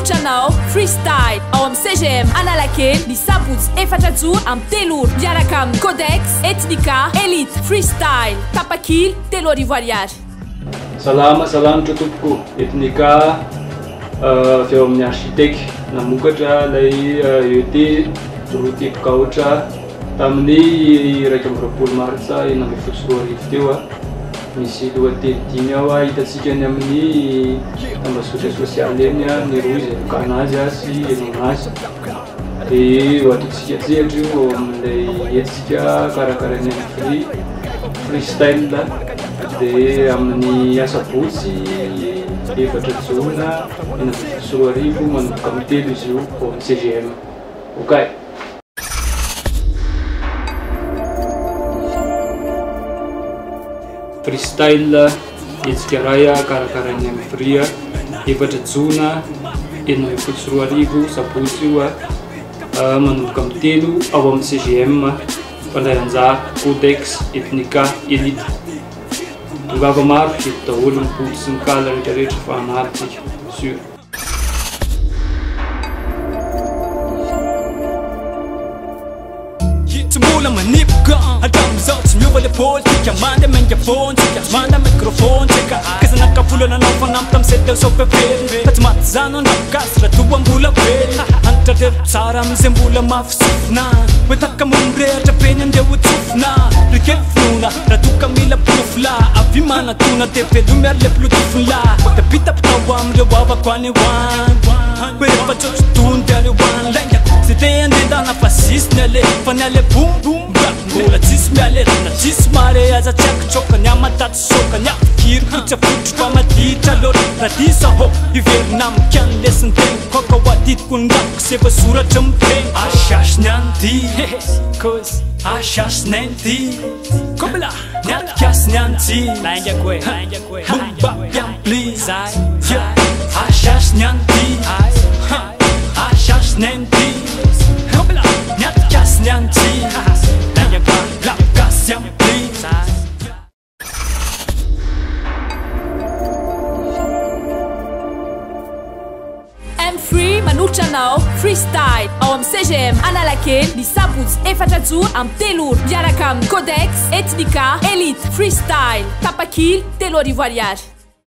Manolotranao freestyle ao amin'ny CGM Analakely ny sabotsy 4 joro amin'ny 3 ora miaraka amin'ny Codex Ethnica Elite freestyle tapakily 3 arivo ariary. Salama tompoko Ethnica avy eo amin'ny architecte namokatra lay ET dorotiako kaotra tamin'ny 1 martsa 2024 teo misy lohateny 5 ao hitatsika ny amin'ny tambazotra sosialy eny ny roy izay lokana azy sy enona azy dia ataontsika tsehatra io amin'ilay etsika karakarany amin'ny freestyle dia amin'ny asabotsy 4 jona 2024 arivo manomboka amin'ny 3 izy io ao amin'ny CGM. Okay. Freestyle etsika raya karakarany amin'ny fria 4 jona 2024 arivo sabotsy io manomboka amin'ny 3 ao amin'ny CGM Pandray Anjara Codex Ethnica Elite. Tongava maro eto daholo ny polo sy ny kala rehetrarehetra fa hanalytsika sur. Mbola manipika hatramin'izao tsy miova le politika manda megaphone tsika manda microphone tsika kaza nakapolana anao fanampy tamin'ny seteo sopefely fa tsy maty zany andrapokasy raha toa mbola vely antitratrero tsara amin'izay mbola mafisofina hoetaka momorehatra peny andeha hotsofina rikely finoana raha toka mila profila avy manatona tevelo miary le plotofina da pitapitao amin'ireo avako any hoany hoe rehefa tsotso tony areo hoany laingako zay te andendana fa sisiny ale fa ny ale mbola tsisy mialerana tsisy mare aza tsy akitsoka ny amataty soka ny afikiry fotsa fotroko amaditra lora raha disa ho iverina amikany lesiny tegna koka ho aditiko ny ngako sefa soratra miteny asasiny andy cause asasiny andy kobla ny atikasiny andy bomba yampli asasiny andy asasiny andy kobla ny atikasiny andy M3 Manolotranao freestyle ao amin'ny CGM Analakely ny sabotsy 4 joro amin'ny 3 ora miaraka amin'ny Codex Ethnica Elite freestyle tapakily 3 arivo ariary.